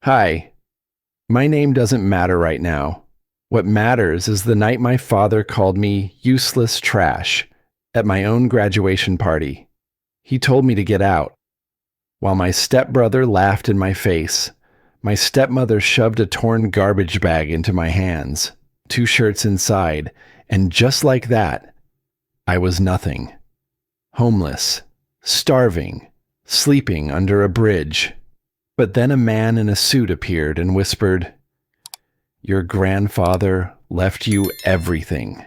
Hi, my name doesn't matter right now. What matters is the night my father called me useless trash at my own graduation party. He told me to get out. While my stepbrother laughed in my face, my stepmother shoved a torn garbage bag into my hands, 2 shirts inside, and just like that, I was nothing. Homeless, starving, sleeping under a bridge. But then a man in a suit appeared and whispered, "Your grandfather left you everything.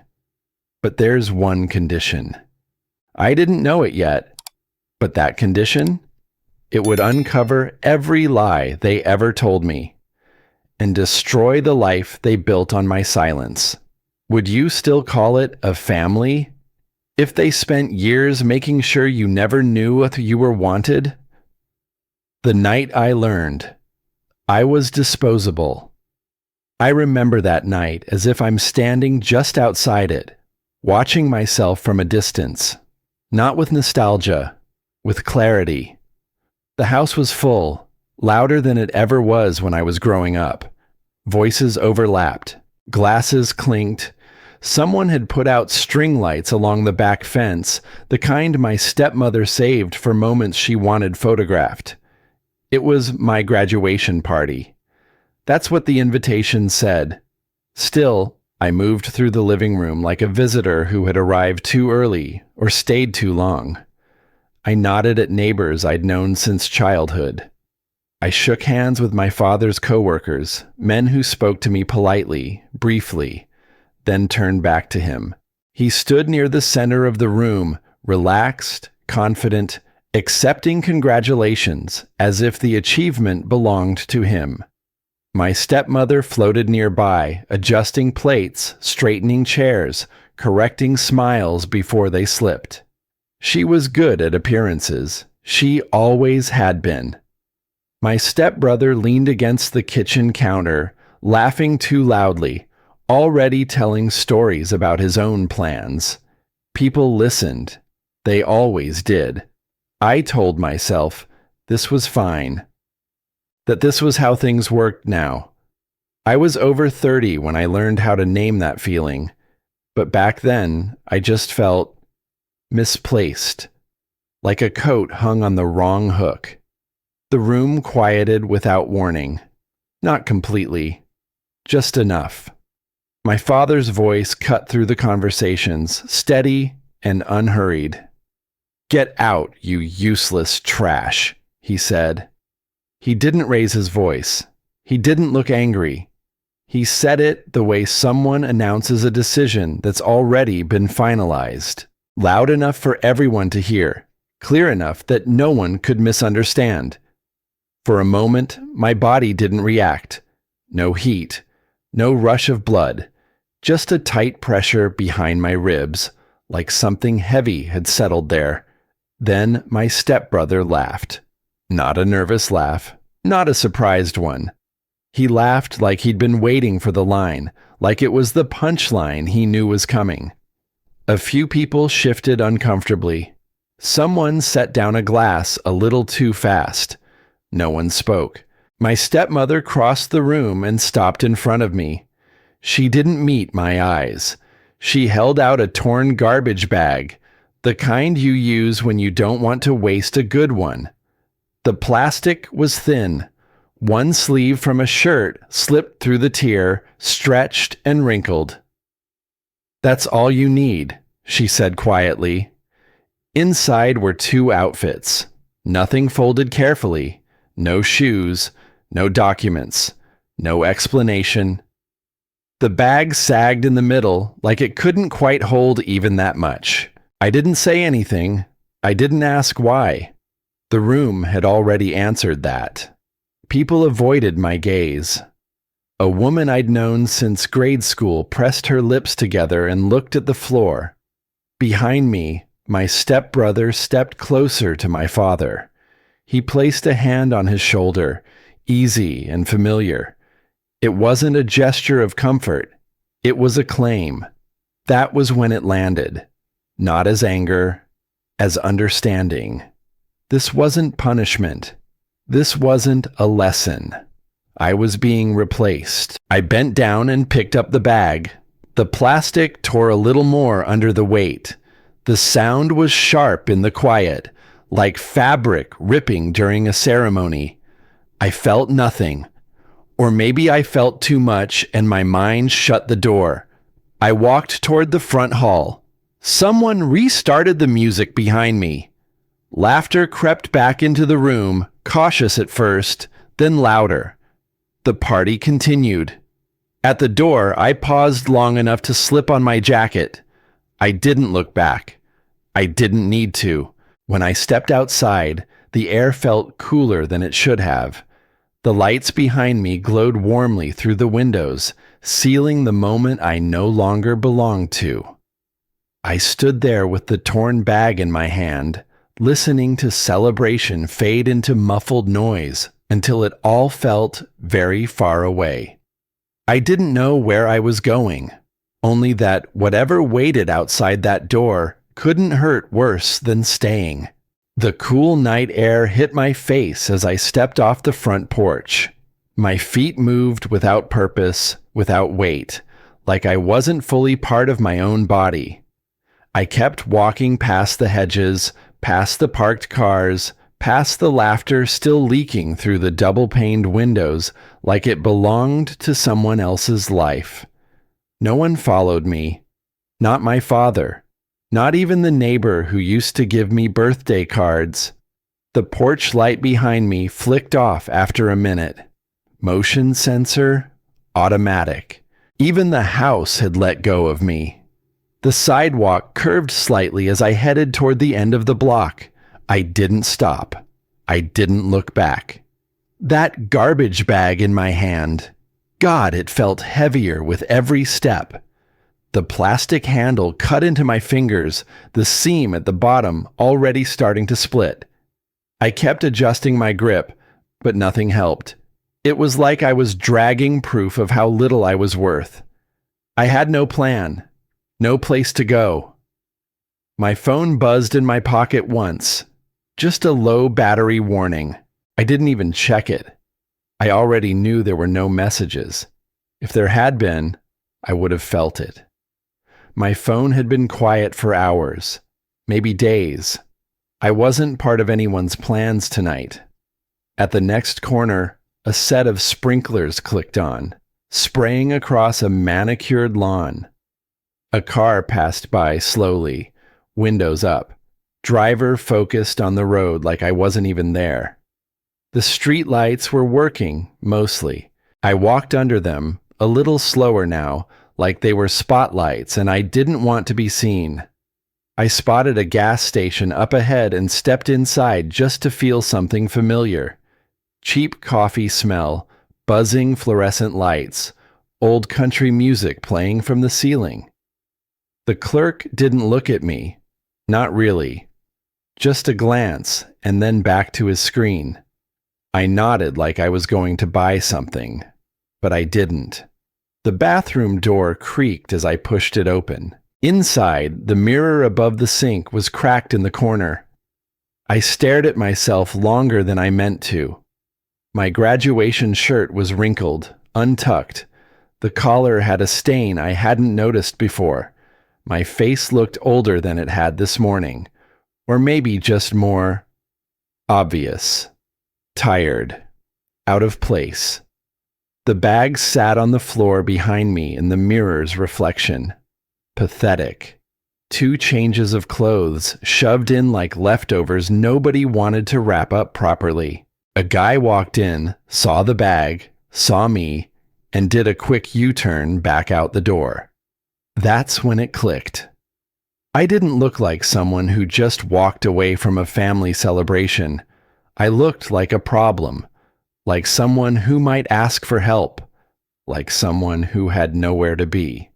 But there's one condition." I didn't know it yet, but that condition? It would uncover every lie they ever told me and destroy the life they built on my silence. Would you still call it a family if they spent years making sure you never knew what you were wanted? The night I learned I was disposable. I remember that night as if I'm standing just outside it, watching myself from a distance, not with nostalgia, with clarity. The house was full, louder than it ever was when I was growing up. Voices overlapped, glasses clinked. Someone had put out string lights along the back fence, the kind my stepmother saved for moments she wanted photographed. It was my graduation party. That's what the invitation said. Still, I moved through the living room like a visitor who had arrived too early or stayed too long. I nodded at neighbors I'd known since childhood. I shook hands with my father's coworkers, men who spoke to me politely, briefly, then turned back to him. He stood near the center of the room, relaxed, confident, accepting congratulations as if the achievement belonged to him. My stepmother floated nearby, adjusting plates, straightening chairs, correcting smiles before they slipped. She was good at appearances. She always had been. My stepbrother leaned against the kitchen counter, laughing too loudly, already telling stories about his own plans. People listened. They always did. I told myself this was fine, that this was how things worked now. I was over 30 when I learned how to name that feeling, but back then I just felt misplaced, like a coat hung on the wrong hook. The room quieted without warning. Not completely, just enough. My father's voice cut through the conversations, steady and unhurried. "Get out, you useless trash," he said. He didn't raise his voice. He didn't look angry. He said it the way someone announces a decision that's already been finalized, loud enough for everyone to hear, clear enough that no one could misunderstand. For a moment, my body didn't react. No heat, no rush of blood, just a tight pressure behind my ribs, like something heavy had settled there. Then my stepbrother laughed. Not a nervous laugh, not a surprised one. He laughed like he'd been waiting for the line, like it was the punchline he knew was coming. A few people shifted uncomfortably. Someone set down a glass a little too fast. No one spoke. My stepmother crossed the room and stopped in front of me. She didn't meet my eyes. She held out a torn garbage bag, the kind you use when you don't want to waste a good one. The plastic was thin. One sleeve from a shirt slipped through the tear, stretched and wrinkled. "That's all you need," she said quietly. Inside were 2 outfits. Nothing folded carefully. No shoes, no documents, no explanation. The bag sagged in the middle like it couldn't quite hold even that much. I didn't say anything. I didn't ask why. The room had already answered that. People avoided my gaze. A woman I'd known since grade school pressed her lips together and looked at the floor. Behind me, my stepbrother stepped closer to my father. He placed a hand on his shoulder, easy and familiar. It wasn't a gesture of comfort. It was a claim. That was when it landed. Not as anger, as understanding. This wasn't punishment. This wasn't a lesson. I was being replaced. I bent down and picked up the bag. The plastic tore a little more under the weight. The sound was sharp in the quiet, like fabric ripping during a ceremony. I felt nothing. Or maybe I felt too much and my mind shut the door. I walked toward the front hall. Someone restarted the music behind me. Laughter crept back into the room, cautious at first, then louder. The party continued. At the door, I paused long enough to slip on my jacket. I didn't look back. I didn't need to. When I stepped outside, the air felt cooler than it should have. The lights behind me glowed warmly through the windows, sealing the moment I no longer belonged to. I stood there with the torn bag in my hand, listening to celebration fade into muffled noise until it all felt very far away. I didn't know where I was going, only that whatever waited outside that door couldn't hurt worse than staying. The cool night air hit my face as I stepped off the front porch. My feet moved without purpose, without weight, like I wasn't fully part of my own body. I kept walking past the hedges, past the parked cars, past the laughter still leaking through the double-paned windows like it belonged to someone else's life. No one followed me. Not my father. Not even the neighbor who used to give me birthday cards. The porch light behind me flicked off after a minute. Motion sensor, automatic. Even the house had let go of me. The sidewalk curved slightly as I headed toward the end of the block. I didn't stop. I didn't look back. That garbage bag in my hand. God, it felt heavier with every step. The plastic handle cut into my fingers, the seam at the bottom already starting to split. I kept adjusting my grip, but nothing helped. It was like I was dragging proof of how little I was worth. I had no plan, no place to go. My phone buzzed in my pocket once. Just a low battery warning. I didn't even check it. I already knew there were no messages. If there had been, I would have felt it. My phone had been quiet for hours, maybe days. I wasn't part of anyone's plans tonight. At the next corner, a set of sprinklers clicked on, spraying across a manicured lawn. A car passed by slowly, windows up. Driver focused on the road like I wasn't even there. The street lights were working, mostly. I walked under them, a little slower now, like they were spotlights and I didn't want to be seen. I spotted a gas station up ahead and stepped inside just to feel something familiar. Cheap coffee smell, buzzing fluorescent lights, old country music playing from the ceiling. The clerk didn't look at me. Not really. Just a glance, and then back to his screen. I nodded like I was going to buy something, but I didn't. The bathroom door creaked as I pushed it open. Inside, the mirror above the sink was cracked in the corner. I stared at myself longer than I meant to. My graduation shirt was wrinkled, untucked. The collar had a stain I hadn't noticed before. My face looked older than it had this morning. Or maybe just more obvious. Tired. Out of place. The bag sat on the floor behind me in the mirror's reflection. Pathetic. 2 changes of clothes shoved in like leftovers nobody wanted to wrap up properly. A guy walked in, saw the bag, saw me, and did a quick U-turn back out the door. That's when it clicked. I didn't look like someone who just walked away from a family celebration. I looked like a problem, like someone who might ask for help, like someone who had nowhere to be.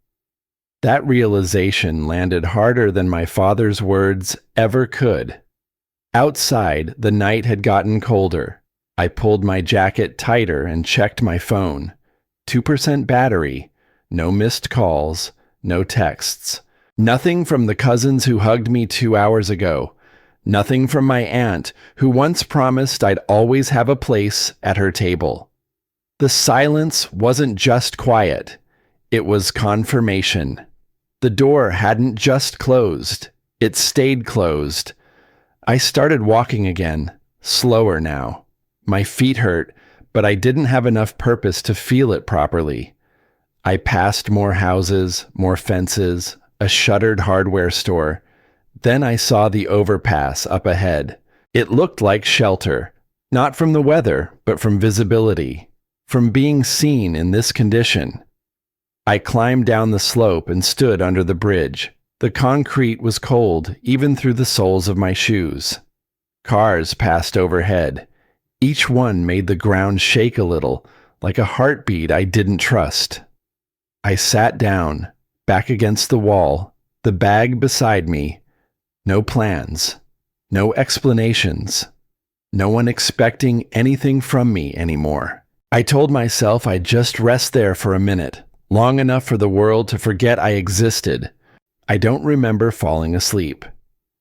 That realization landed harder than my father's words ever could. Outside, the night had gotten colder. I pulled my jacket tighter and checked my phone. 2% battery, no missed calls, no texts. Nothing from the cousins who hugged me 2 hours ago. Nothing from my aunt, who once promised I'd always have a place at her table. The silence wasn't just quiet, it was confirmation. The door hadn't just closed, it stayed closed. I started walking again, slower now. My feet hurt, but I didn't have enough purpose to feel it properly. I passed more houses, more fences, a shuttered hardware store. Then I saw the overpass up ahead. It looked like shelter, not from the weather, but from visibility, from being seen in this condition. I climbed down the slope and stood under the bridge. The concrete was cold, even through the soles of my shoes. Cars passed overhead. Each one made the ground shake a little, like a heartbeat I didn't trust. I sat down, back against the wall, the bag beside me. No plans, no explanations, no one expecting anything from me anymore. I told myself I'd just rest there for a minute, long enough for the world to forget I existed. I don't remember falling asleep.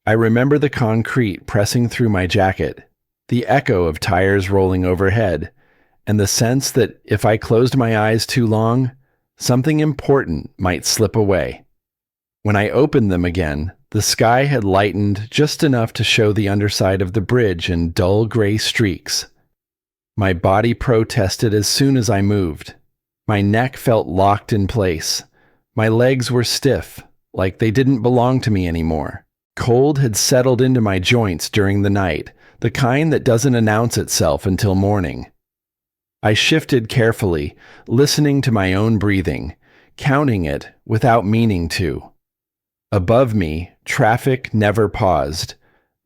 I remember the concrete pressing through my jacket, the echo of tires rolling overhead, and the sense that if I closed my eyes too long, something important might slip away. When I opened them again, the sky had lightened just enough to show the underside of the bridge in dull gray streaks. My body protested as soon as I moved. My neck felt locked in place. My legs were stiff, like they didn't belong to me anymore. Cold had settled into my joints during the night, the kind that doesn't announce itself until morning. I shifted carefully, listening to my own breathing, counting it without meaning to. Above me, traffic never paused.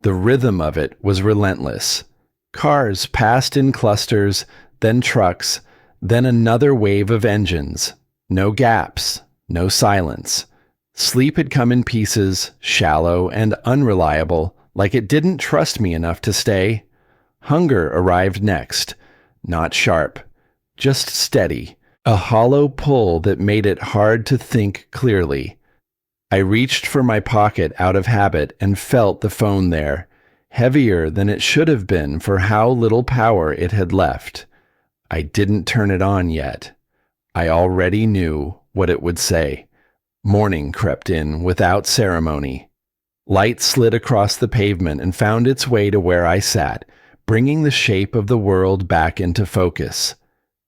The rhythm of it was relentless. Cars passed in clusters, then trucks, then another wave of engines. No gaps, no silence. Sleep had come in pieces, shallow and unreliable, like it didn't trust me enough to stay. Hunger arrived next, not sharp, just steady, a hollow pull that made it hard to think clearly. I reached for my pocket out of habit and felt the phone there, heavier than it should have been for how little power it had left. I didn't turn it on yet. I already knew what it would say. Morning crept in without ceremony. Light slid across the pavement and found its way to where I sat, bringing the shape of the world back into focus.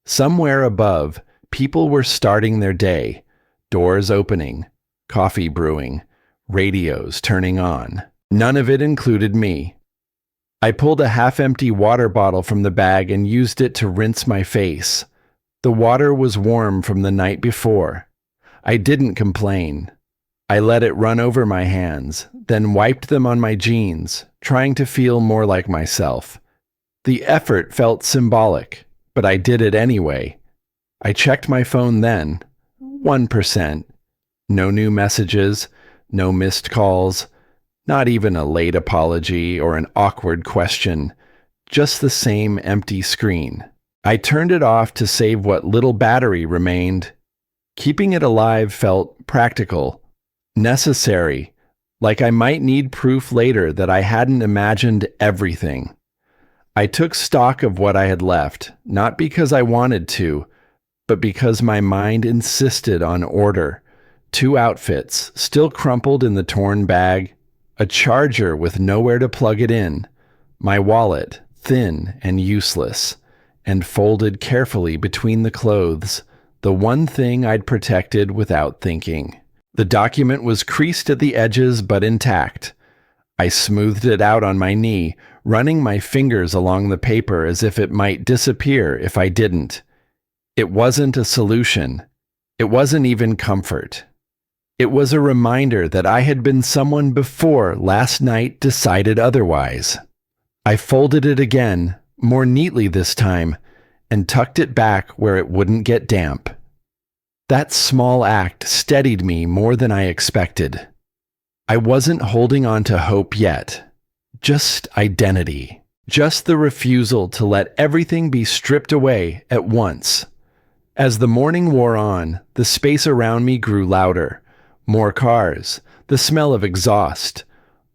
Somewhere above, people were starting their day, doors opening, coffee brewing, radios turning on. None of it included me. I pulled a half-empty water bottle from the bag and used it to rinse my face. The water was warm from the night before. I didn't complain. I let it run over my hands, then wiped them on my jeans, trying to feel more like myself. The effort felt symbolic, but I did it anyway. I checked my phone then. 1%. No new messages, no missed calls, not even a late apology or an awkward question, just the same empty screen. I turned it off to save what little battery remained. Keeping it alive felt practical, necessary, like I might need proof later that I hadn't imagined everything. I took stock of what I had left, not because I wanted to, but because my mind insisted on order. 2 outfits, still crumpled in the torn bag, a charger with nowhere to plug it in, my wallet, thin and useless, and folded carefully between the clothes, the one thing I'd protected without thinking. The document was creased at the edges but intact. I smoothed it out on my knee, running my fingers along the paper as if it might disappear if I didn't. It wasn't a solution. It wasn't even comfort. It was a reminder that I had been someone before last night decided otherwise. I folded it again, more neatly this time, and tucked it back where it wouldn't get damp. That small act steadied me more than I expected. I wasn't holding on to hope yet, just identity, just the refusal to let everything be stripped away at once. As the morning wore on, the space around me grew louder. More cars, the smell of exhaust,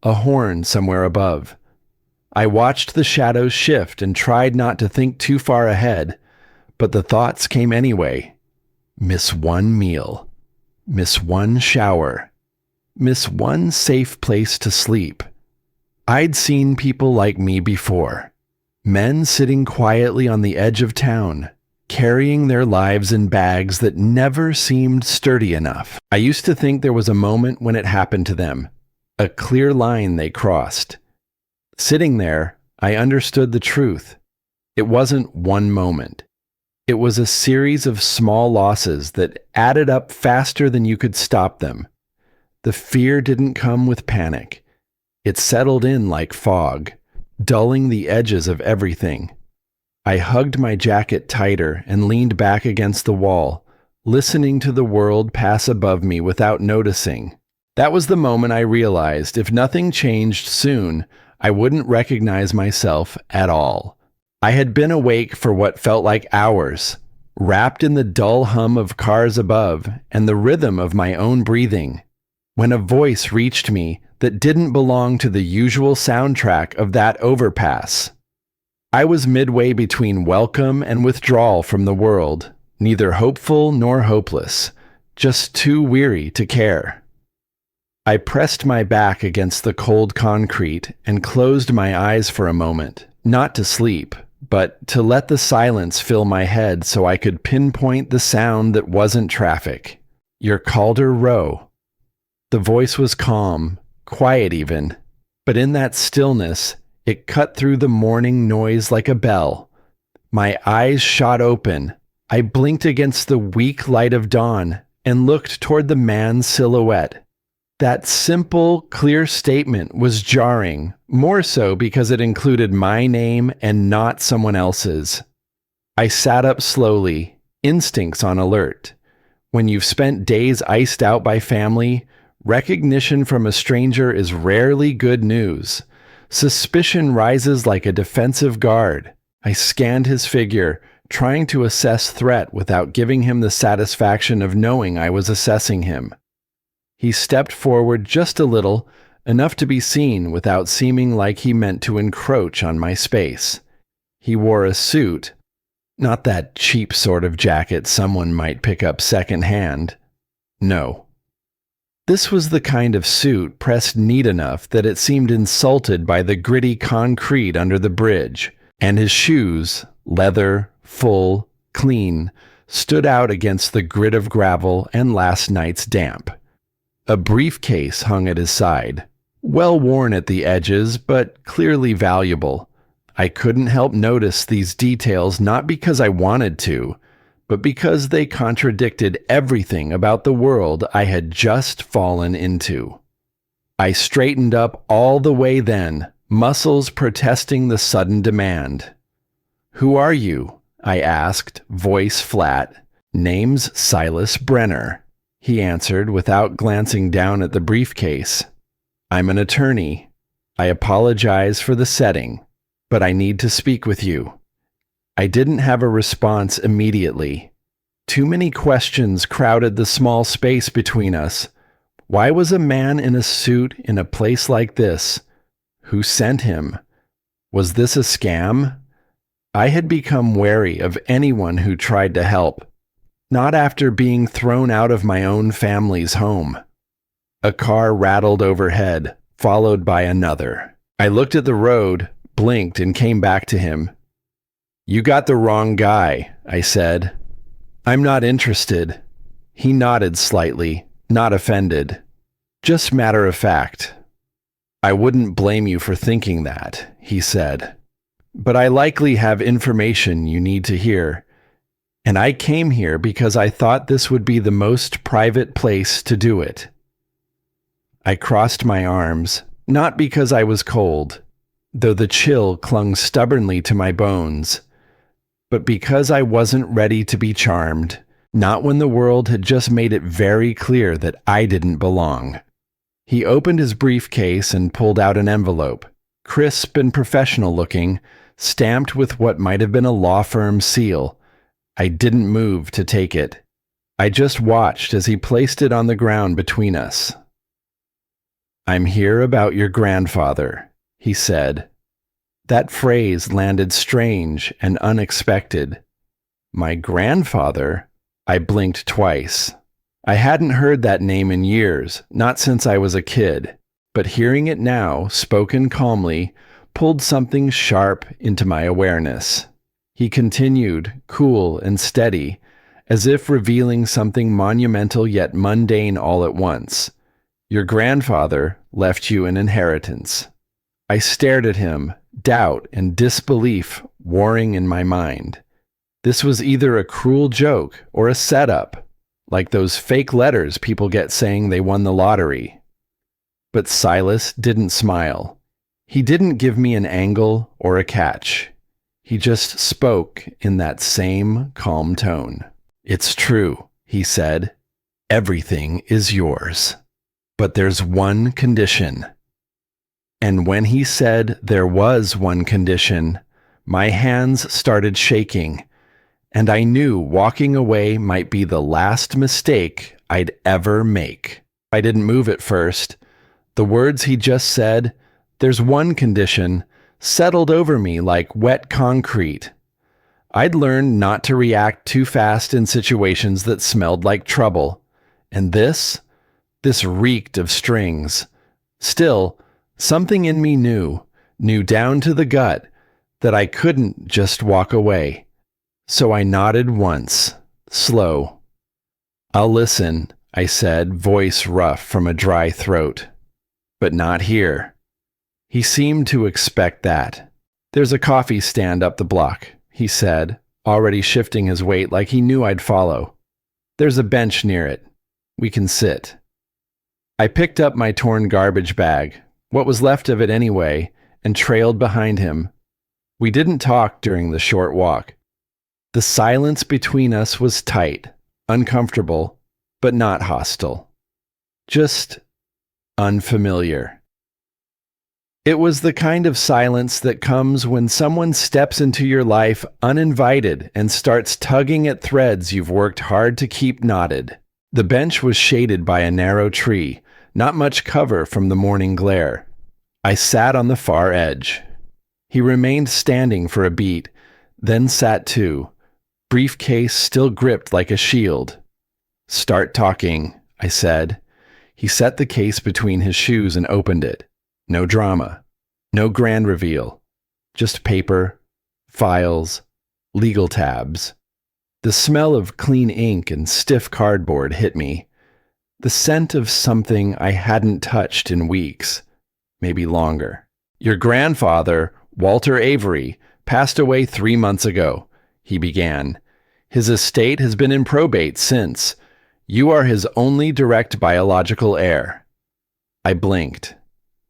a horn somewhere above. I watched the shadows shift and tried not to think too far ahead, but the thoughts came anyway. Miss one meal. Miss one shower. Miss one safe place to sleep. I'd seen people like me before. Men sitting quietly on the edge of town, carrying their lives in bags that never seemed sturdy enough. I used to think there was a moment when it happened to them, a clear line they crossed. Sitting there, I understood the truth. It wasn't one moment. It was a series of small losses that added up faster than you could stop them. The fear didn't come with panic. It settled in like fog, dulling the edges of everything. I hugged my jacket tighter and leaned back against the wall, listening to the world pass above me without noticing. That was the moment I realized if nothing changed soon, I wouldn't recognize myself at all. I had been awake for what felt like hours, wrapped in the dull hum of cars above and the rhythm of my own breathing, when a voice reached me that didn't belong to the usual soundtrack of that overpass. I was midway between welcome and withdrawal from the world, neither hopeful nor hopeless, just too weary to care. I pressed my back against the cold concrete and closed my eyes for a moment, not to sleep, but to let the silence fill my head so I could pinpoint the sound that wasn't traffic. Your Calder Row. The voice was calm, quiet even, but in that stillness, it cut through the morning noise like a bell. My eyes shot open. I blinked against the weak light of dawn and looked toward the man's silhouette. That simple, clear statement was jarring, more so because it included my name and not someone else's. I sat up slowly, instincts on alert. When you've spent days iced out by family, recognition from a stranger is rarely good news. Suspicion rises like a defensive guard. I scanned his figure, trying to assess threat without giving him the satisfaction of knowing I was assessing him. He stepped forward just a little, enough to be seen without seeming like he meant to encroach on my space. He wore a suit, not that cheap sort of jacket someone might pick up secondhand. No. This was the kind of suit pressed neat enough that it seemed insulted by the gritty concrete under the bridge, and his shoes, leather, full, clean, stood out against the grit of gravel and last night's damp. A briefcase hung at his side, well worn at the edges, but clearly valuable. I couldn't help notice these details not because I wanted to, but because they contradicted everything about the world I had just fallen into. I straightened up all the way then, muscles protesting the sudden demand. "Who are you?" I asked, voice flat. "Name's Silas Brenner," he answered without glancing down at the briefcase. "I'm an attorney. I apologize for the setting, but I need to speak with you." I didn't have a response immediately. Too many questions crowded the small space between us. Why was a man in a suit in a place like this? Who sent him? Was this a scam? I had become wary of anyone who tried to help. Not after being thrown out of my own family's home. A car rattled overhead, followed by another. I looked at the road, blinked, and came back to him. "You got the wrong guy," I said. "I'm not interested." He nodded slightly, not offended. "Just matter of fact." "I wouldn't blame you for thinking that," he said. "But I likely have information you need to hear. And I came here because I thought this would be the most private place to do it." I crossed my arms, not because I was cold, though the chill clung stubbornly to my bones, but because I wasn't ready to be charmed, not when the world had just made it very clear that I didn't belong. He opened his briefcase and pulled out an envelope, crisp and professional looking, stamped with what might have been a law firm seal. I didn't move to take it. I just watched as he placed it on the ground between us. "I'm here about your grandfather," he said. That phrase landed strange and unexpected. My grandfather? I blinked twice. I hadn't heard that name in years, not since I was a kid, but hearing it now, spoken calmly, pulled something sharp into my awareness. He continued, cool and steady, as if revealing something monumental yet mundane all at once. Your grandfather left you an inheritance. I stared at him, doubt and disbelief warring in my mind. This was either a cruel joke or a setup, like those fake letters people get saying they won the lottery. But Silas didn't smile. He didn't give me an angle or a catch. He just spoke in that same calm tone. It's true, he said. Everything is yours. But there's one condition. And when he said there was one condition, my hands started shaking, and I knew walking away might be the last mistake I'd ever make. I didn't move at first. The words he just said, "There's one condition," settled over me like wet concrete. I'd learned not to react too fast in situations that smelled like trouble. And this reeked of strings. Still, something in me knew down to the gut, that I couldn't just walk away. So I nodded once, slow. "I'll listen," I said, voice rough from a dry throat. "But not here." He seemed to expect that. "There's a coffee stand up the block," he said, already shifting his weight like he knew I'd follow. "There's a bench near it. We can sit." I picked up my torn garbage bag, what was left of it anyway, and trailed behind him. We didn't talk during the short walk. The silence between us was tight, uncomfortable, but not hostile. Just unfamiliar. It was the kind of silence that comes when someone steps into your life uninvited and starts tugging at threads you've worked hard to keep knotted. The bench was shaded by a narrow tree, not much cover from the morning glare. I sat on the far edge. He remained standing for a beat, then sat too, briefcase still gripped like a shield. "Start talking," I said. He set the case between his shoes and opened it. No drama. No grand reveal. Just paper, files, legal tabs. The smell of clean ink and stiff cardboard hit me. The scent of something I hadn't touched in weeks, maybe longer. "Your grandfather, Walter Avery, passed away 3 months ago," he began. "His estate has been in probate since. You are his only direct biological heir." I blinked.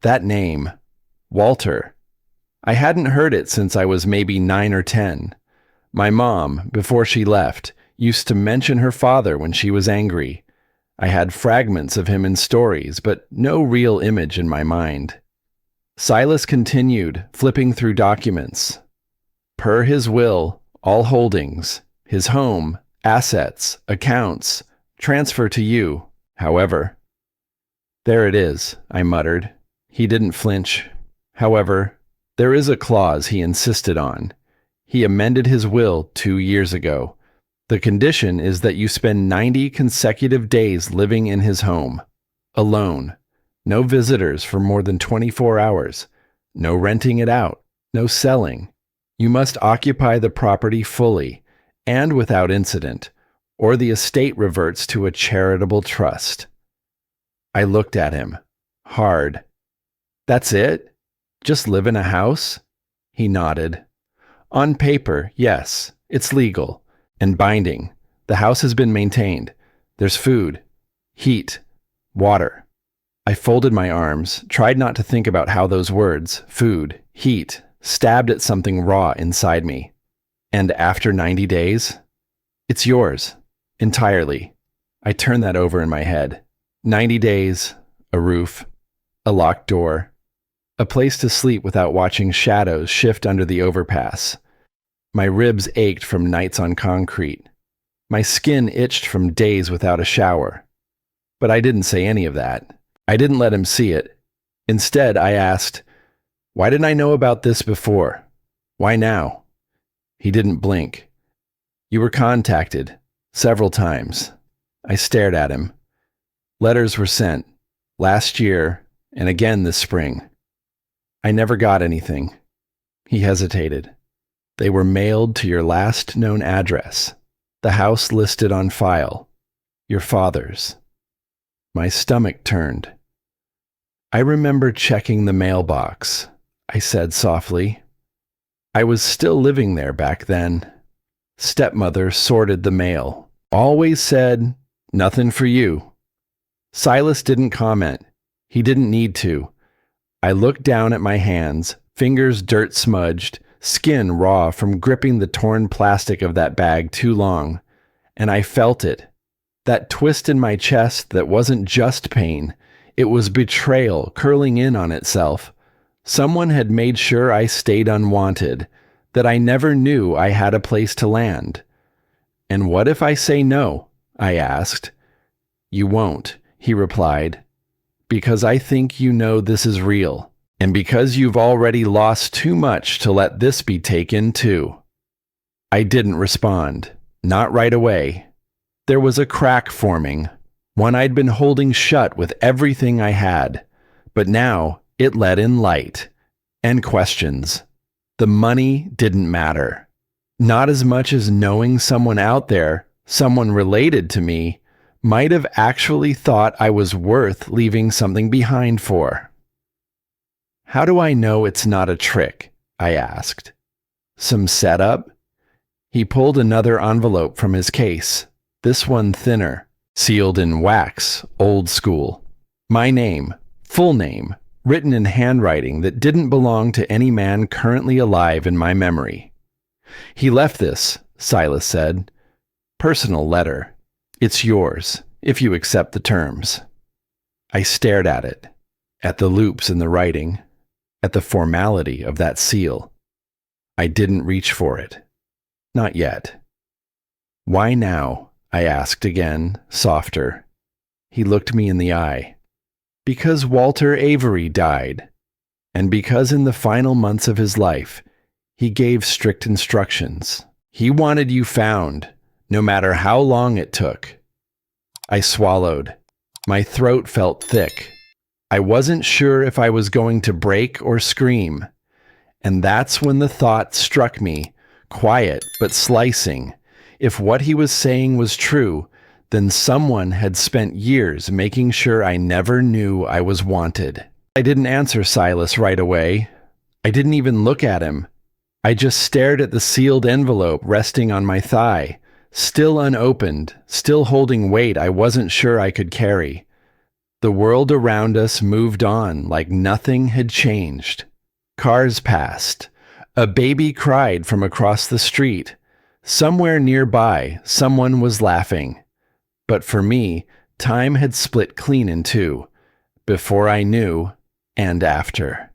That name, Walter. I hadn't heard it since I was maybe 9 or 10. My mom, before she left, used to mention her father when she was angry. I had fragments of him in stories, but no real image in my mind. Silas continued, flipping through documents. Per his will, all holdings, his home, assets, accounts, transfer to you, however. "There it is," I muttered. He didn't flinch. "However, there is a clause he insisted on. He amended his will 2 years ago. The condition is that you spend 90 consecutive days living in his home. Alone. No visitors for more than 24 hours. No renting it out. No selling. You must occupy the property fully and without incident, or the estate reverts to a charitable trust." I looked at him. Hard. "That's it? Just live in a house?" He nodded. "On paper, yes. It's legal. And binding. The house has been maintained. There's food, heat, water." I folded my arms, tried not to think about how those words, food, heat, stabbed at something raw inside me. "And after 90 days? It's yours. Entirely." I turned that over in my head. 90 days, a roof, a locked door, a place to sleep without watching shadows shift under the overpass. My ribs ached from nights on concrete. My skin itched from days without a shower. But I didn't say any of that. I didn't let him see it. Instead, I asked, "Why didn't I know about this before? Why now?" He didn't blink. You were contacted several times. I stared at him. Letters were sent last year and again this spring. I never got anything. He hesitated. They were mailed to your last known address, the house listed on file, your father's. My stomach turned. I remember checking the mailbox, I said softly. I was still living there back then. Stepmother sorted the mail. Always said, "Nothing for you." Silas didn't comment. He didn't need to. I looked down at my hands, fingers dirt smudged, skin raw from gripping the torn plastic of that bag too long, and I felt it. That twist in my chest that wasn't just pain, it was betrayal curling in on itself. Someone had made sure I stayed unwanted, that I never knew I had a place to land. "And what if I say no?" I asked. "You won't," he replied, "because I think you know this is real, and because you've already lost too much to let this be taken too." I didn't respond, not right away. There was a crack forming, one I'd been holding shut with everything I had, but now it let in light and questions. The money didn't matter. Not as much as knowing someone out there, someone related to me, might have actually thought I was worth leaving something behind for. "How do I know it's not a trick?" I asked. "Some setup?" He pulled another envelope from his case, this one thinner, sealed in wax, old school. My name, full name, written in handwriting that didn't belong to any man currently alive in my memory. "He left this," Silas said. "Personal letter. It's yours, if you accept the terms." I stared at it, at the loops in the writing, at the formality of that seal. I didn't reach for it. Not yet. "Why now?" I asked again, softer. He looked me in the eye. "Because Walter Avery died, and because in the final months of his life, he gave strict instructions. He wanted you found, no matter how long it took." I swallowed. My throat felt thick. I wasn't sure if I was going to break or scream. And that's when the thought struck me, quiet but slicing. If what he was saying was true, then someone had spent years making sure I never knew I was wanted. I didn't answer Silas right away. I didn't even look at him. I just stared at the sealed envelope resting on my thigh, still unopened, still holding weight I wasn't sure I could carry. The world around us moved on like nothing had changed. Cars passed. A baby cried from across the street. Somewhere nearby, someone was laughing. But for me, time had split clean in two, before I knew and after.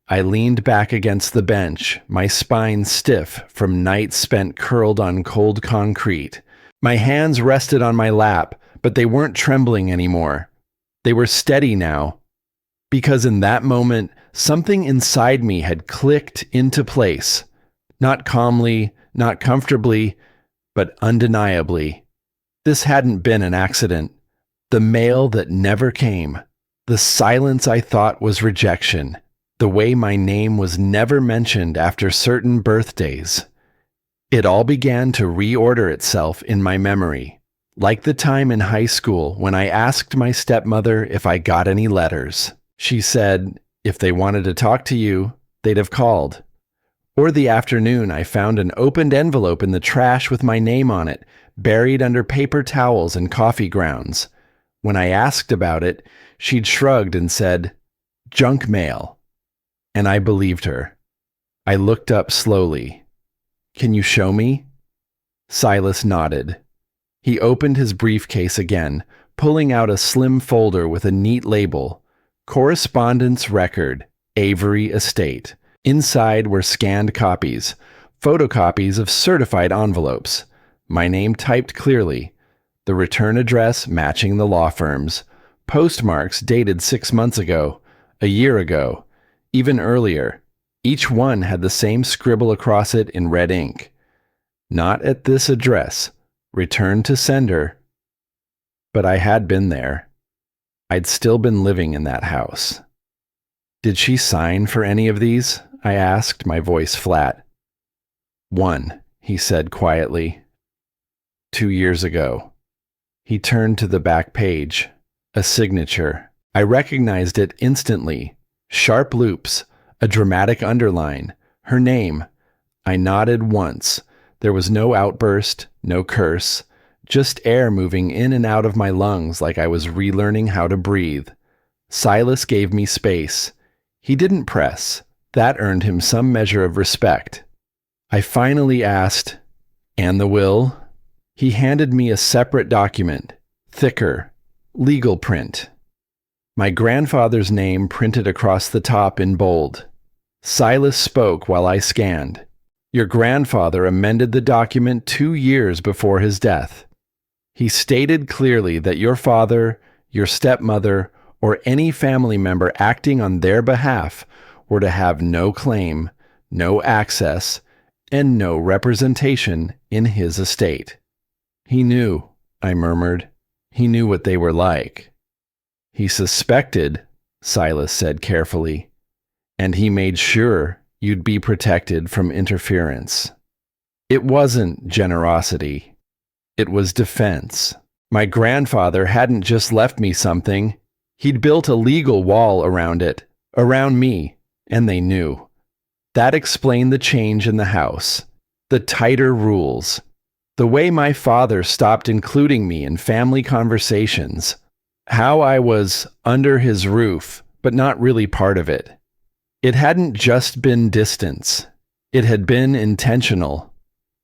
I leaned back against the bench, my spine stiff from nights spent curled on cold concrete. My hands rested on my lap, but they weren't trembling anymore. They were steady now, because in that moment, something inside me had clicked into place. Not calmly, not comfortably, but undeniably. This hadn't been an accident. The mail that never came. The silence I thought was rejection. The way my name was never mentioned after certain birthdays. It all began to reorder itself in my memory, like the time in high school when I asked my stepmother if I got any letters. She said, if they wanted to talk to you, they'd have called. Or the afternoon I found an opened envelope in the trash with my name on it, buried under paper towels and coffee grounds. When I asked about it, she'd shrugged and said, "Junk mail." And I believed her. I looked up slowly. "Can you show me?" Silas nodded. He opened his briefcase again, pulling out a slim folder with a neat label. Correspondence record, Avery Estate. Inside were scanned copies, photocopies of certified envelopes. My name typed clearly. The return address matching the law firm's. Postmarks dated 6 months ago, a year ago, even earlier. Each one had the same scribble across it in red ink. Not at this address. Return to sender. But I had been there. I'd still been living in that house. Did she sign for any of these? I asked, my voice flat. One, he said quietly. 2 years ago. He turned to the back page. A signature. I recognized it instantly. Sharp loops, a dramatic underline, her name. I nodded once. There was no outburst, no curse, just air moving in and out of my lungs like I was relearning how to breathe. Silas gave me space. He didn't press. That earned him some measure of respect. I finally asked, "And the will?" He handed me a separate document, thicker, legal print. My grandfather's name printed across the top in bold. Silas spoke while I scanned. Your grandfather amended the document 2 years before his death. He stated clearly that your father, your stepmother, or any family member acting on their behalf were to have no claim, no access, and no representation in his estate. He knew, I murmured. He knew what they were like. He suspected, Silas said carefully, and he made sure you'd be protected from interference. It wasn't generosity. It was defense. My grandfather hadn't just left me something. He'd built a legal wall around it, around me, and they knew. That explained the change in the house, the tighter rules, the way my father stopped including me in family conversations, how I was under his roof, but not really part of it. It hadn't just been distance. It had been intentional.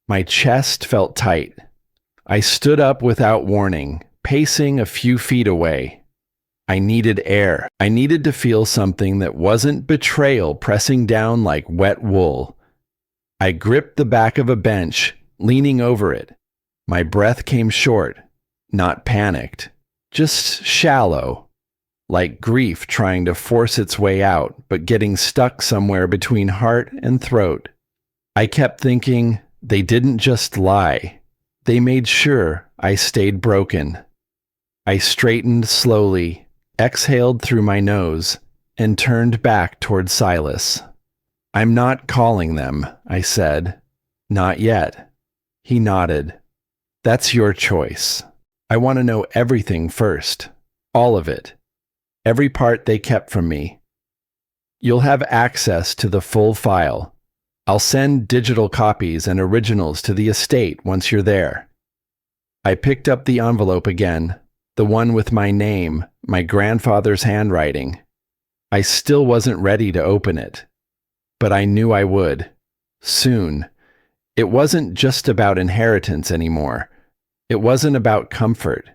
My chest felt tight. I stood up without warning, pacing a few feet away. I needed air. I needed to feel something that wasn't betrayal pressing down like wet wool. I gripped the back of a bench, leaning over it. My breath came short, not panicked, just shallow, like grief trying to force its way out, but getting stuck somewhere between heart and throat. I kept thinking, they didn't just lie. They made sure I stayed broken. I straightened slowly, exhaled through my nose, and turned back toward Silas. I'm not calling them, I said. Not yet. He nodded. That's your choice. I want to know everything first. All of it. Every part they kept from me. You'll have access to the full file. I'll send digital copies and originals to the estate once you're there. I picked up the envelope again, the one with my name, my grandfather's handwriting. I still wasn't ready to open it, but I knew I would. Soon. It wasn't just about inheritance anymore. It wasn't about comfort.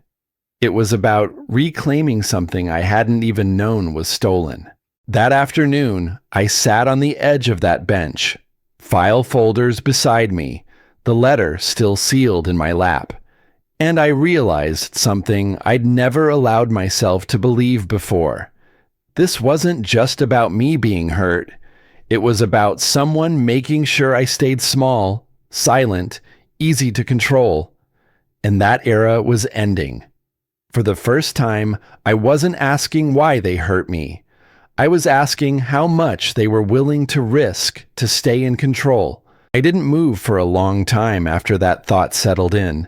It was about reclaiming something I hadn't even known was stolen. That afternoon, I sat on the edge of that bench, file folders beside me, the letter still sealed in my lap. And I realized something I'd never allowed myself to believe before. This wasn't just about me being hurt. It was about someone making sure I stayed small, silent, easy to control. And that era was ending. For the first time, I wasn't asking why they hurt me. I was asking how much they were willing to risk to stay in control. I didn't move for a long time after that thought settled in.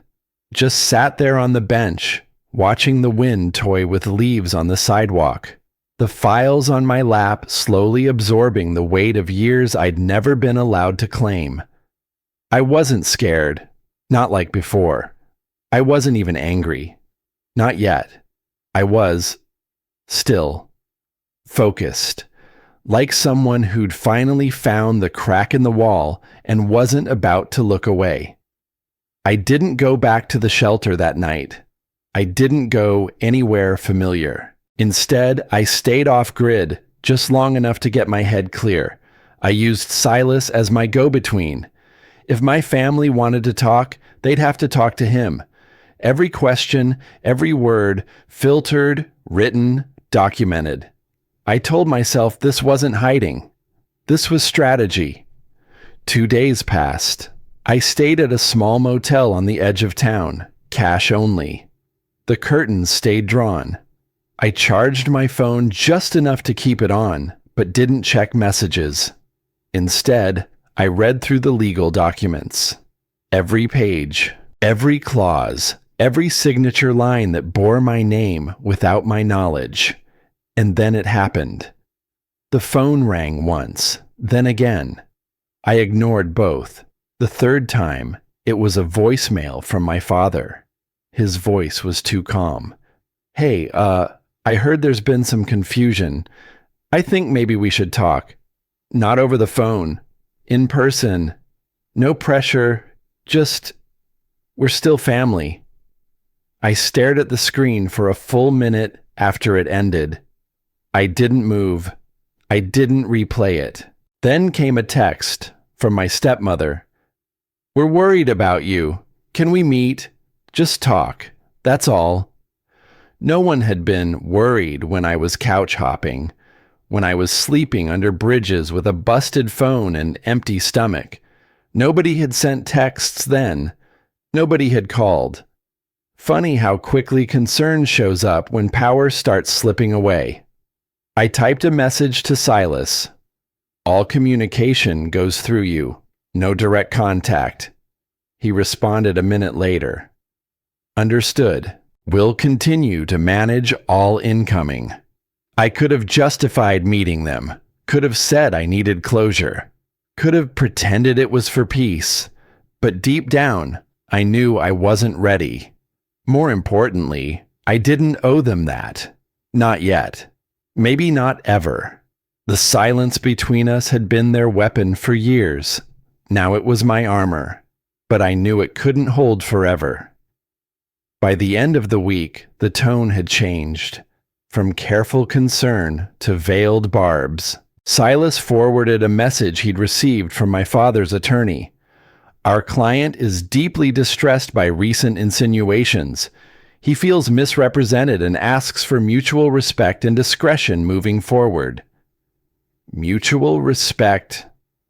Just sat there on the bench, watching the wind toy with leaves on the sidewalk. The files on my lap slowly absorbing the weight of years I'd never been allowed to claim. I wasn't scared, not like before. I wasn't even angry. Not yet. I was, still, focused, like someone who'd finally found the crack in the wall and wasn't about to look away. I didn't go back to the shelter that night. I didn't go anywhere familiar. Instead, I stayed off-grid just long enough to get my head clear. I used Silas as my go-between. If my family wanted to talk, they'd have to talk to him. Every question, every word, filtered, written, documented. I told myself this wasn't hiding. This was strategy. 2 days passed. I stayed at a small motel on the edge of town, cash only. The curtains stayed drawn. I charged my phone just enough to keep it on, but didn't check messages. Instead, I read through the legal documents. Every page, every clause, every signature line that bore my name without my knowledge. And then it happened. The phone rang once, then again. I ignored both. The third time, it was a voicemail from my father. His voice was too calm. "Hey, I heard there's been some confusion. I think maybe we should talk. Not over the phone. In person. No pressure. Just, we're still family." I stared at the screen for a full minute after it ended. I didn't move. I didn't replay it. Then came a text from my stepmother. "We're worried about you. Can we meet? Just talk. That's all." No one had been worried when I was couch hopping, when I was sleeping under bridges with a busted phone and empty stomach. Nobody had sent texts then. Nobody had called. Funny how quickly concern shows up when power starts slipping away. I typed a message to Silas. "All communication goes through you. No direct contact." He responded a minute later. "Understood. Will continue to manage all incoming." I could have justified meeting them, could have said I needed closure, could have pretended it was for peace, but deep down, I knew I wasn't ready. More importantly, I didn't owe them that. Not yet. Maybe not ever. The silence between us had been their weapon for years. Now it was my armor, but I knew it couldn't hold forever. By the end of the week, the tone had changed. From careful concern to veiled barbs. Silas forwarded a message he'd received from my father's attorney. "Our client is deeply distressed by recent insinuations. He feels misrepresented and asks for mutual respect and discretion moving forward." Mutual respect?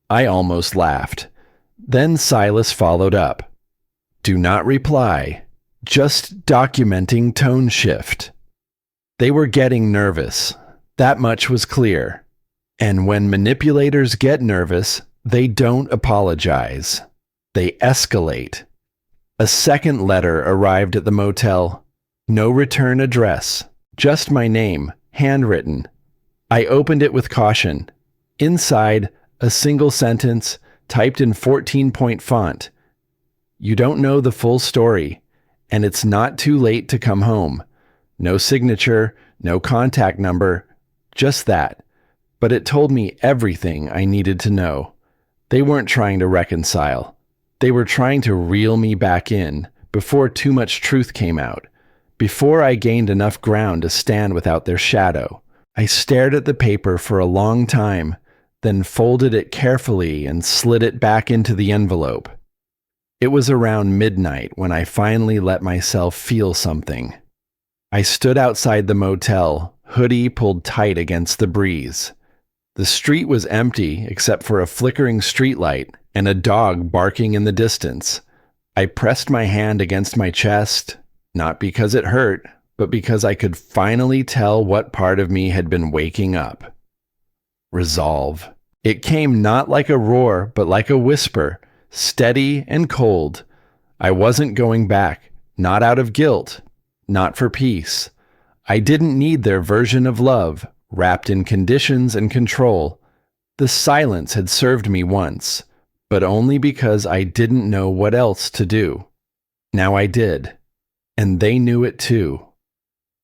I almost laughed. Then Silas followed up. "Do not reply. Just documenting tone shift." They were getting nervous. That much was clear. And when manipulators get nervous, they don't apologize. They escalate. A second letter arrived at the motel. No return address. Just my name, handwritten. I opened it with caution. Inside, a single sentence, typed in 14-point font. "You don't know the full story, and it's not too late to come home." No signature, no contact number, just that. But it told me everything I needed to know. They weren't trying to reconcile. They were trying to reel me back in before too much truth came out, before I gained enough ground to stand without their shadow. I stared at the paper for a long time, then folded it carefully and slid it back into the envelope. It was around midnight when I finally let myself feel something. I stood outside the motel, hoodie pulled tight against the breeze. The street was empty except for a flickering streetlight and a dog barking in the distance. I pressed my hand against my chest, not because it hurt, but because I could finally tell what part of me had been waking up. Resolve. It came not like a roar, but like a whisper, steady and cold. I wasn't going back, not out of guilt, not for peace. I didn't need their version of love, wrapped in conditions and control. The silence had served me once, but only because I didn't know what else to do. Now I did, and they knew it too.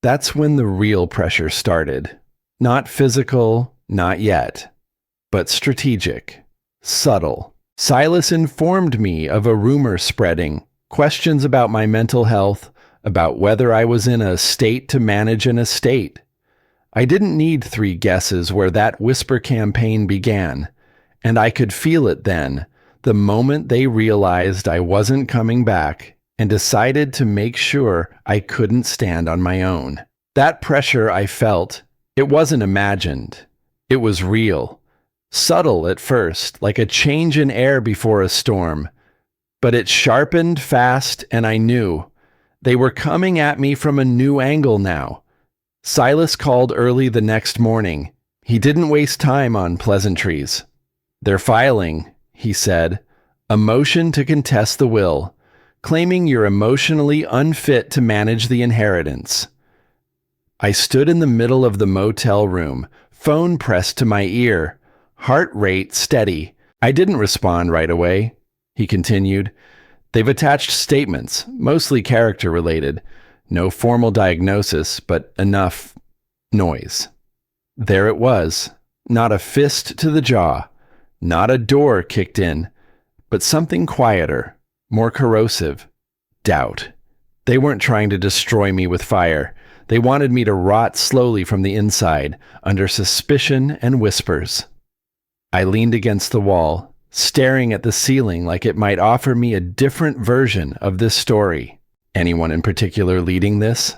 That's when the real pressure started. Not physical, not yet, but strategic, subtle. Silas informed me of a rumor spreading, questions about my mental health, about whether I was in a state to manage an estate. I didn't need 3 guesses where that whisper campaign began, and I could feel it then, the moment they realized I wasn't coming back and decided to make sure I couldn't stand on my own. That pressure I felt, it wasn't imagined. It was real. Subtle at first, like a change in air before a storm, But it sharpened fast, and I knew. They were coming at me from a new angle now. Silas called early the next morning. He didn't waste time on pleasantries. "They're filing," he said, "a motion to contest the will, claiming you're emotionally unfit to manage the inheritance." I stood in the middle of the motel room, phone pressed to my ear, heart rate steady. "I didn't respond right away," he continued. "They've attached statements, mostly character-related. No formal diagnosis, but enough noise." There it was, not a fist to the jaw, not a door kicked in, but something quieter, more corrosive. Doubt. They weren't trying to destroy me with fire. They wanted me to rot slowly from the inside, under suspicion and whispers. I leaned against the wall, staring at the ceiling like it might offer me a different version of this story. "Anyone in particular leading this?"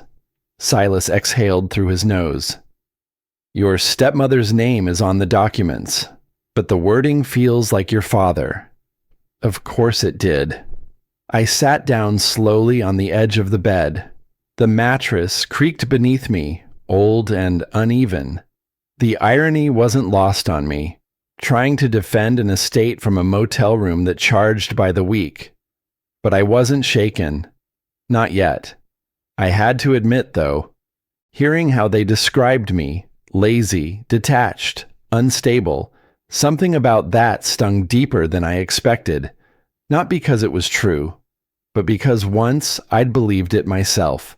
Silas exhaled through his nose. "Your stepmother's name is on the documents, but the wording feels like your father." Of course it did. I sat down slowly on the edge of the bed. The mattress creaked beneath me, old and uneven. The irony wasn't lost on me, trying to defend an estate from a motel room that charged by the week. But I wasn't shaken. Not yet. I had to admit, though, hearing how they described me, lazy, detached, unstable, something about that stung deeper than I expected. Not because it was true, but because once I'd believed it myself.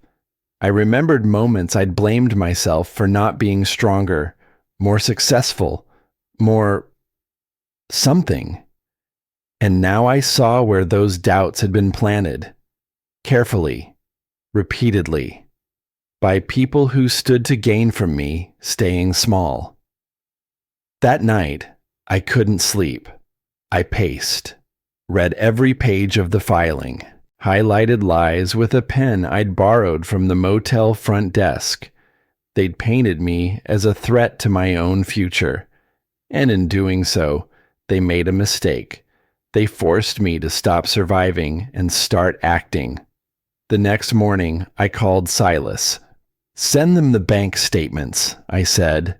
I remembered moments I'd blamed myself for not being stronger, more successful, more something. And now I saw where those doubts had been planted. Carefully, repeatedly, by people who stood to gain from me staying small. That night, I couldn't sleep. I paced, read every page of the filing, highlighted lies with a pen I'd borrowed from the motel front desk. They'd painted me as a threat to my own future, and in doing so, they made a mistake. They forced me to stop surviving and start acting. The next morning, I called Silas. "Send them the bank statements," I said.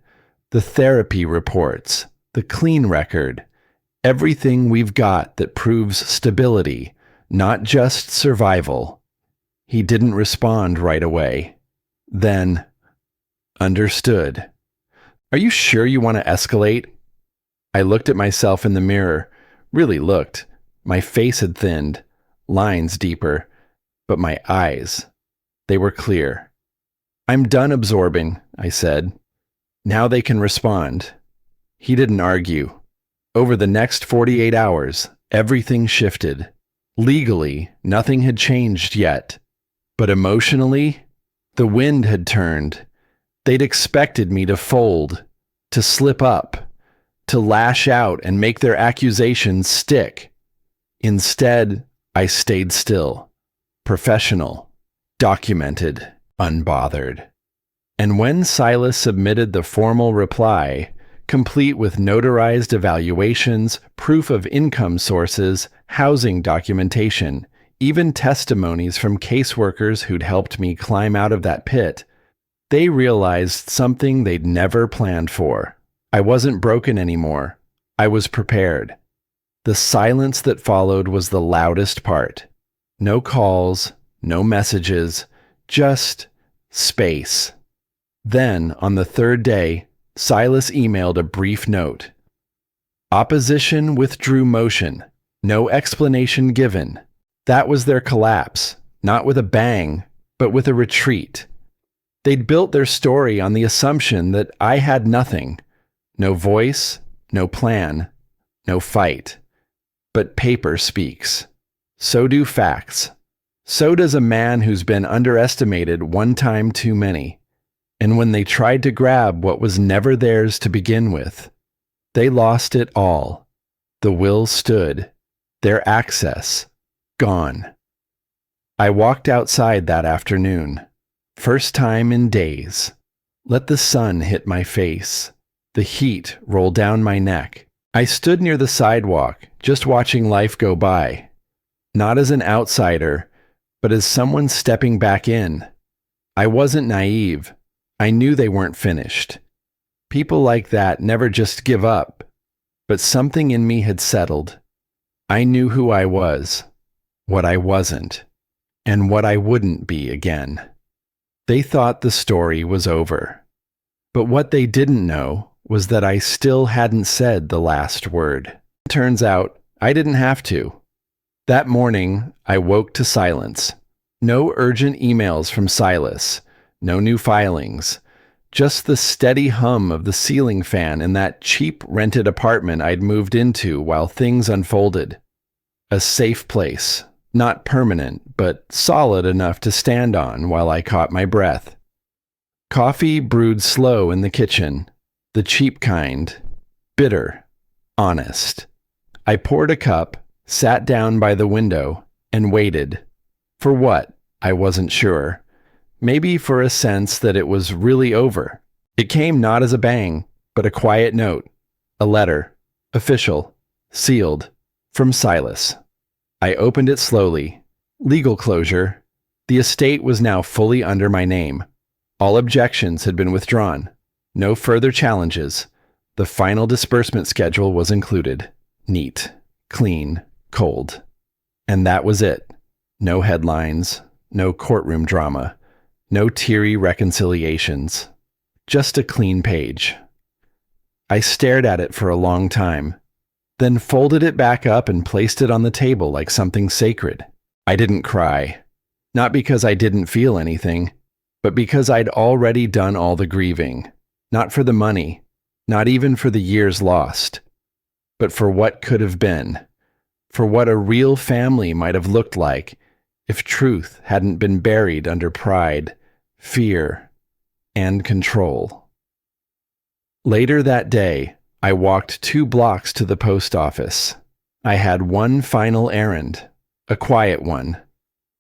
"The therapy reports, the clean record, everything we've got that proves stability, not just survival." He didn't respond right away. Then, understood. "Are you sure you want to escalate?" I looked at myself in the mirror, really looked. My face had thinned, lines deeper, but my eyes, they were clear. "I'm done absorbing," I said. "Now they can respond." He didn't argue. Over the next 48 hours, everything shifted. Legally, nothing had changed yet. But emotionally, the wind had turned. They'd expected me to fold, to slip up, to lash out and make their accusations stick. Instead, I stayed still, professional, documented, unbothered. And when Silas submitted the formal reply, complete with notarized evaluations, proof of income sources, housing documentation, even testimonies from caseworkers who'd helped me climb out of that pit, they realized something they'd never planned for. I wasn't broken anymore. I was prepared. The silence that followed was the loudest part. No calls, no messages, just space. Then, on the third day, Silas emailed a brief note. Opposition withdrew motion. No explanation given. That was their collapse, not with a bang, but with a retreat. They'd built their story on the assumption that I had nothing. No voice, no plan, no fight. But paper speaks. So do facts. So does a man who's been underestimated one time too many. And when they tried to grab what was never theirs to begin with, they lost it all. The will stood. Their access, gone. I walked outside that afternoon. First time in days. Let the sun hit my face. The heat roll down my neck. I stood near the sidewalk, just watching life go by. not as an outsider, but as someone stepping back in. I wasn't naive. I knew they weren't finished. People like that never just give up, but something in me had settled. I knew who I was, what I wasn't, and what I wouldn't be again. They thought the story was over. But what they didn't know was that I still hadn't said the last word. Turns out, I didn't have to. That morning, I woke to silence. No urgent emails from Silas, no new filings, just the steady hum of the ceiling fan in that cheap rented apartment I'd moved into while things unfolded. A safe place, not permanent, but solid enough to stand on while I caught my breath. Coffee brewed slow in the kitchen, the cheap kind, bitter, honest. I poured a cup, sat down by the window, and waited. For what? I wasn't sure. Maybe for a sense that it was really over. It came not as a bang, but a quiet note. A letter. Official. Sealed. From Silas. I opened it slowly. Legal closure. The estate was now fully under my name. All objections had been withdrawn. No further challenges. The final disbursement schedule was included. Neat. Clean. Cold. And that was it. No headlines. No courtroom drama. No teary reconciliations. Just a clean page. I stared at it for a long time, then folded it back up and placed it on the table like something sacred. I didn't cry. Not because I didn't feel anything, but because I'd already done all the grieving. Not for the money, not even for the years lost, but for what could have been, for what a real family might have looked like if truth hadn't been buried under pride, fear, and control. Later that day, I walked 2 blocks to the post office. I had one final errand, a quiet one.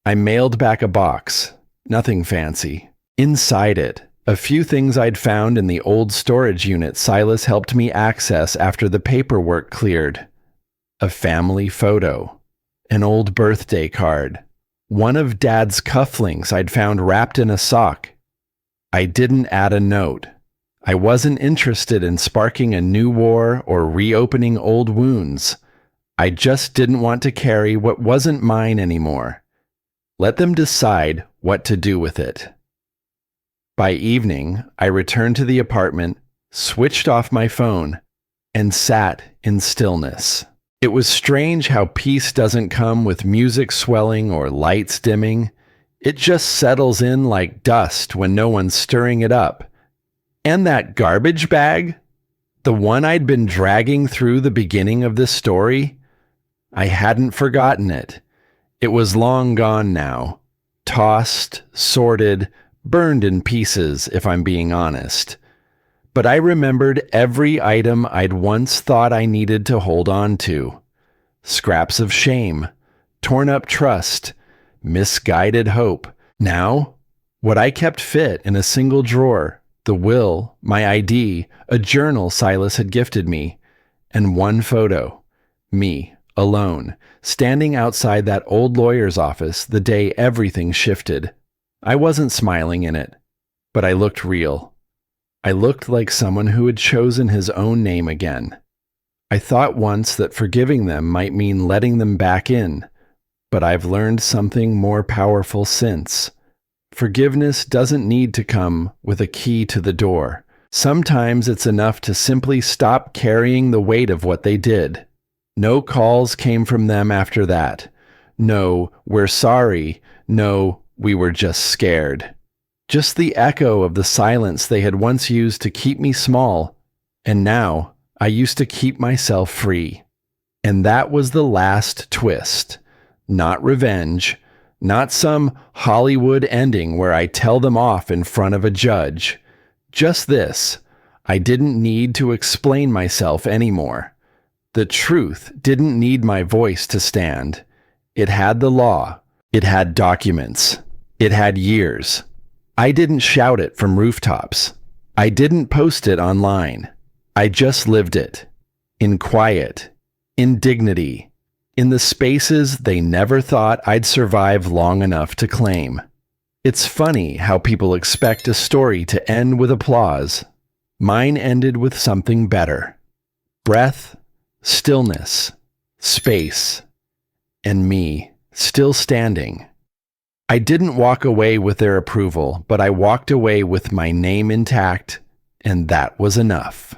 I mailed back a box, nothing fancy. Inside it, a few things I'd found in the old storage unit Silas helped me access after the paperwork cleared. A family photo, an old birthday card, one of Dad's cufflinks I'd found wrapped in a sock. I didn't add a note. I wasn't interested in sparking a new war or reopening old wounds. I just didn't want to carry what wasn't mine anymore. Let them decide what to do with it. By evening, I returned to the apartment, switched off my phone, and sat in stillness. It was strange how peace doesn't come with music swelling or lights dimming. It just settles in like dust when no one's stirring it up. And that garbage bag, the one I'd been dragging through the beginning of this story, I hadn't forgotten it. It was long gone now. Tossed, sorted, burned in pieces, if I'm being honest. But I remembered every item I'd once thought I needed to hold on to. Scraps of shame, torn up trust, misguided hope. Now, what I kept fit in a single drawer, the will, my ID, a journal Silas had gifted me, and one photo. Me, alone, standing outside that old lawyer's office the day everything shifted. I wasn't smiling in it, but I looked real. I looked like someone who had chosen his own name again. I thought once that forgiving them might mean letting them back in, but I've learned something more powerful since. Forgiveness doesn't need to come with a key to the door. Sometimes it's enough to simply stop carrying the weight of what they did. No calls came from them after that. No, we're sorry. No, we were just scared. Just the echo of the silence they had once used to keep me small, and now I used to keep myself free. And that was the last twist. Not revenge, not some Hollywood ending where I tell them off in front of a judge. Just this: I didn't need to explain myself anymore. The truth didn't need my voice to stand. It had the law. It had documents. It had years. I didn't shout it from rooftops. I didn't post it online. I just lived it. In quiet. In dignity. in the spaces they never thought I'd survive long enough to claim. It's funny how people expect a story to end with applause. Mine ended with something better. Breath, stillness, space, and me, still standing. I didn't walk away with their approval, but I walked away with my name intact, and that was enough.